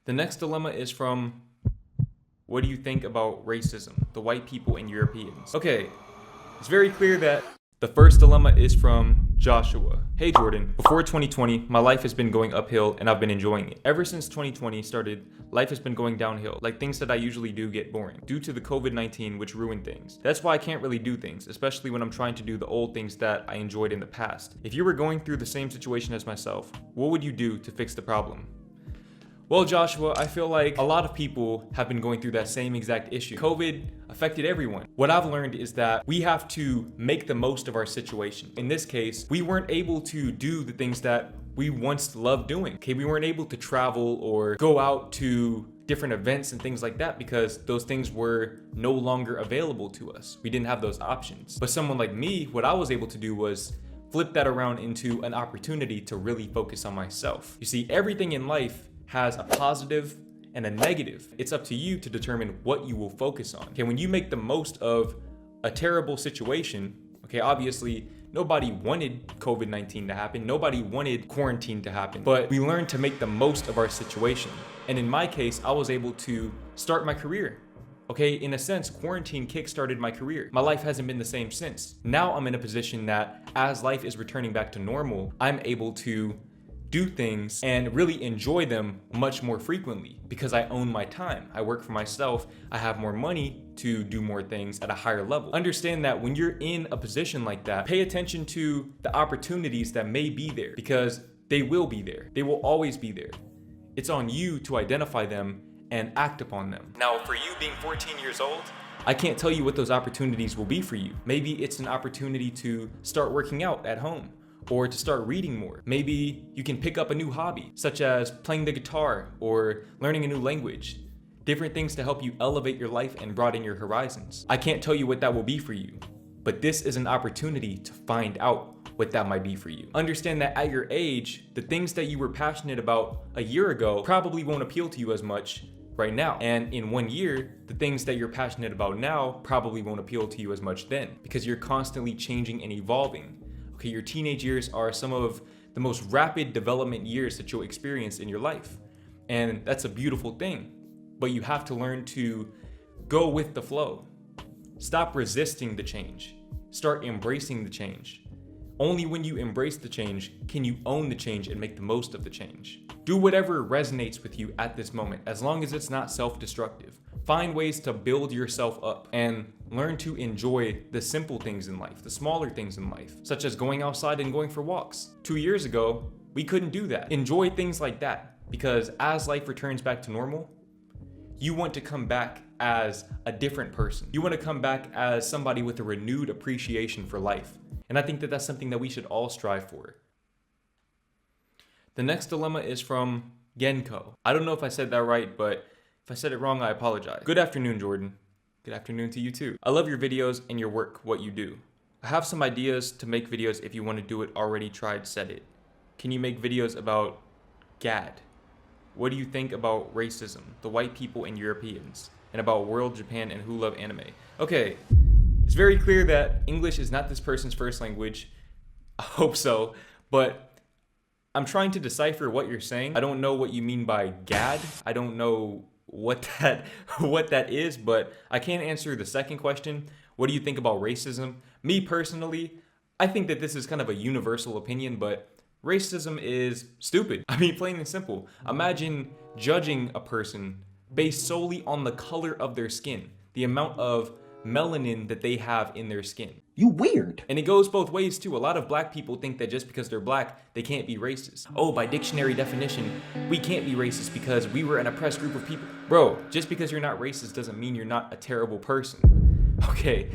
The next dilemma is from, what do you think about racism, the white people and Europeans? Okay, it's very clear that the first dilemma is from Joshua. Hey Jordan, before 2020, my life has been going uphill and I've been enjoying it. Ever since 2020 started, life has been going downhill. Like things that I usually do get boring due to the COVID-19, which ruined things. That's why I can't really do things, especially when I'm trying to do the old things that I enjoyed in the past. If you were going through the same situation as myself, what would you do to fix the problem? Well, Joshua, I feel like a lot of people have been going through that same exact issue. COVID affected everyone. What I've learned is that we have to make the most of our situation. In this case, we weren't able to do the things that we once loved doing. Okay, we weren't able to travel or go out to different events and things like that because those things were no longer available to us. We didn't have those options. But someone like me, what I was able to do was flip that around into an opportunity to really focus on myself. You see, everything in life has a positive and a negative. It's up to you to determine what you will focus on. Okay, when you make the most of a terrible situation, okay, obviously nobody wanted COVID-19 to happen. Nobody wanted quarantine to happen, but we learned to make the most of our situation. And in my case, I was able to start my career. Okay, in a sense, quarantine kickstarted my career. My life hasn't been the same since. Now I'm in a position that as life is returning back to normal, I'm able to do things and really enjoy them much more frequently because I own my time. I work for myself. I have more money to do more things at a higher level. Understand that when you're in a position like that, pay attention to the opportunities that may be there because they will be there. They will always be there. It's on you to identify them and act upon them. Now, for you being 14 years old, I can't tell you what those opportunities will be for you. Maybe it's an opportunity to start working out at home, or to start reading more. Maybe you can pick up a new hobby, such as playing the guitar or learning a new language. Different things to help you elevate your life and broaden your horizons. I can't tell you what that will be for you, but this is an opportunity to find out what that might be for you. Understand that at your age, the things that you were passionate about a year ago probably won't appeal to you as much right now. And in 1 year, the things that you're passionate about now probably won't appeal to you as much then because you're constantly changing and evolving. Okay, your teenage years are some of the most rapid development years that you'll experience in your life. And that's a beautiful thing, but you have to learn to go with the flow. Stop resisting the change. Start embracing the change. Only when you embrace the change can you own the change and make the most of the change. Do whatever resonates with you at this moment, as long as it's not self-destructive. Find ways to build yourself up and learn to enjoy the simple things in life, the smaller things in life, such as going outside and going for walks. 2 years ago, we couldn't do that. Enjoy things like that because as life returns back to normal, you want to come back as a different person. You want to come back as somebody with a renewed appreciation for life. And I think that that's something that we should all strive for. The next dilemma is from Genko. I don't know if I said that right, but if I said it wrong, I apologize. Good afternoon, Jordan. Good afternoon to you too. I love your videos and your work, what you do. I have some ideas to make videos if you want to do it already tried, said it. Can you make videos about GAD? What do you think about racism, the white people and Europeans, and about world, Japan, and who love anime? Okay, it's very clear that English is not this person's first language. I hope so, but I'm trying to decipher what you're saying. I don't know what you mean by GAD. I don't know what that is, but I can answer the second question. What do you think about racism? Me personally, I think that this is kind of a universal opinion, but racism is stupid. I mean, plain and simple. Imagine judging a person based solely on the color of their skin, the amount of melanin that they have in their skin. You weird. And it goes both ways too. A lot of black people think that just because they're black, they can't be racist. Oh, by dictionary definition, we can't be racist because we were an oppressed group of people. Bro, just because you're not racist doesn't mean you're not a terrible person. Okay,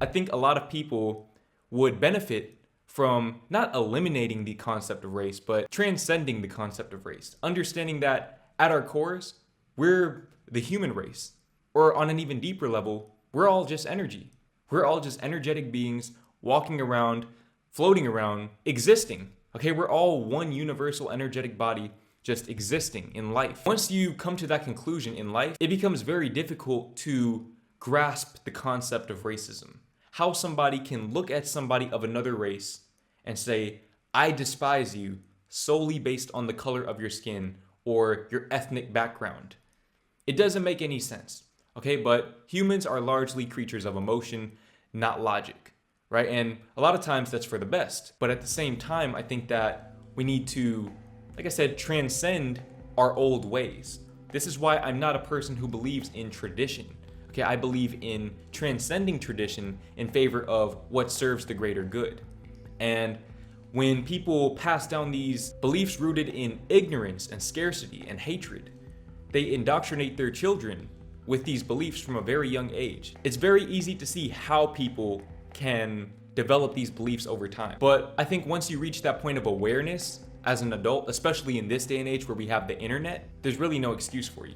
I think a lot of people would benefit from not eliminating the concept of race, but transcending the concept of race. Understanding that at our cores, we're the human race. Or on an even deeper level, we're all just energy. We're all just energetic beings walking around, floating around, existing. Okay, we're all one universal energetic body just existing in life. Once you come to that conclusion in life, it becomes very difficult to grasp the concept of racism. How somebody can look at somebody of another race and say, I despise you solely based on the color of your skin or your ethnic background. It doesn't make any sense, okay? But humans are largely creatures of emotion, not logic, right? And a lot of times that's for the best. But at the same time, I think that we need to, like I said, transcend our old ways. This is why I'm not a person who believes in tradition. Okay, I believe in transcending tradition in favor of what serves the greater good. And when people pass down these beliefs rooted in ignorance and scarcity and hatred, they indoctrinate their children with these beliefs from a very young age. It's very easy to see how people can develop these beliefs over time. But I think once you reach that point of awareness as an adult, especially in this day and age where we have the internet, there's really no excuse for you.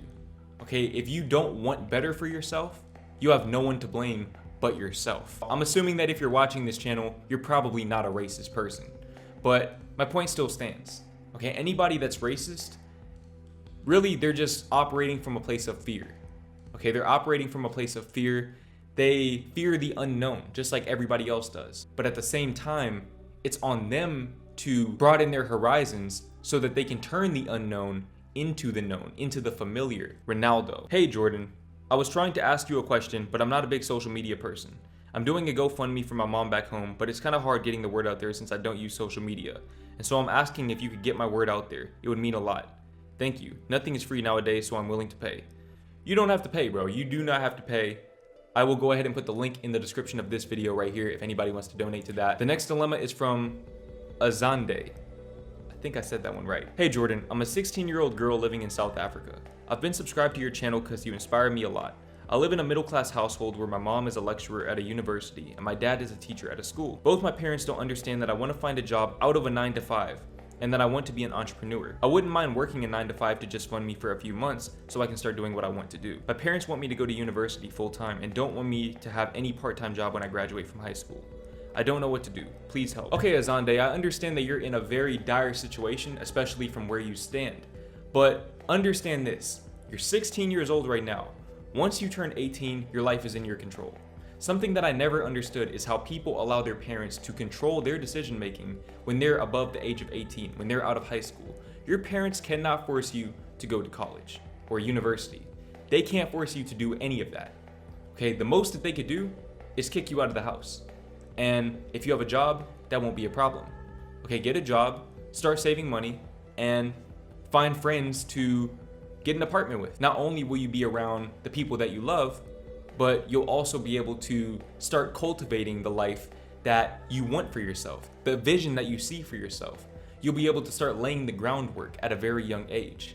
Okay, if you don't want better for yourself, you have no one to blame but yourself. I'm assuming that if you're watching this channel, you're probably not a racist person. But my point still stands. Okay, anybody that's racist, really they're just operating from a place of fear. Okay, they're operating from a place of fear. They fear the unknown, just like everybody else does. But at the same time, it's on them to broaden their horizons so that they can turn the unknown into the known, into the familiar. Ronaldo. Hey Jordan, I was trying to ask you a question, but I'm not a big social media person. I'm doing a GoFundMe for my mom back home, but it's kind of hard getting the word out there since I don't use social media. And so I'm asking if you could get my word out there. It would mean a lot. Thank you. Nothing is free nowadays, so I'm willing to pay. You don't have to pay, bro. You do not have to pay. I will go ahead and put the link in the description of this video right here if anybody wants to donate to that. The next dilemma is from Azande. I think I said that one right. Hey Jordan, I'm a 16-year-old girl living in South Africa. I've been subscribed to your channel because you inspire me a lot. I live in a middle-class household where my mom is a lecturer at a university and my dad is a teacher at a school. Both my parents don't understand that I want to find a job out of a 9-to-5 and that I want to be an entrepreneur. I wouldn't mind working a 9-to-5 to just fund me for a few months so I can start doing what I want to do. My parents want me to go to university full-time and don't want me to have any part-time job when I graduate from high school. I don't know what to do. Please help. Okay, Azande, I understand that you're in a very dire situation, especially from where you stand. But understand this, you're 16 years old right now. Once you turn 18, your life is in your control. Something that I never understood is how people allow their parents to control their decision making when they're above the age of 18, when they're out of high school. Your parents cannot force you to go to college or university. They can't force you to do any of that. Okay, the most that they could do is kick you out of the house. And if you have a job, that won't be a problem. Okay, get a job, start saving money, and find friends to get an apartment with. Not only will you be around the people that you love, but you'll also be able to start cultivating the life that you want for yourself, the vision that you see for yourself. You'll be able to start laying the groundwork at a very young age.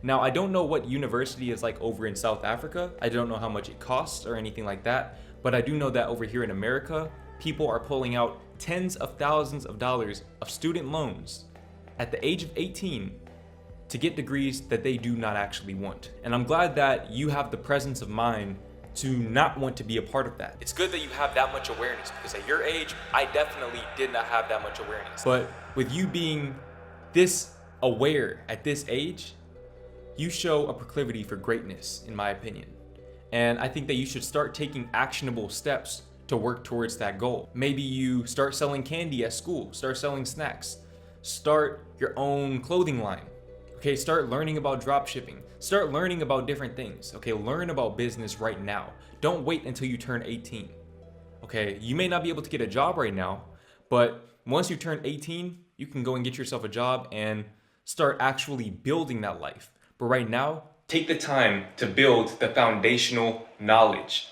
Now, I don't know what university is like over in South Africa. I don't know how much it costs or anything like that, but I do know that over here in America, people are pulling out tens of thousands of dollars of student loans at the age of 18 to get degrees that they do not actually want. And I'm glad that you have the presence of mind to not want to be a part of that. It's good that you have that much awareness because at your age, I definitely did not have that much awareness. But with you being this aware at this age, you show a proclivity for greatness, in my opinion. And I think that you should start taking actionable steps to work towards that goal. Maybe you start selling candy at school, start selling snacks, start your own clothing line. Okay, start learning about drop shipping. Start learning about different things. Okay, learn about business right now. Don't wait until you turn 18. Okay, you may not be able to get a job right now, but once you turn 18, you can go and get yourself a job and start actually building that life. But right now, take the time to build the foundational knowledge.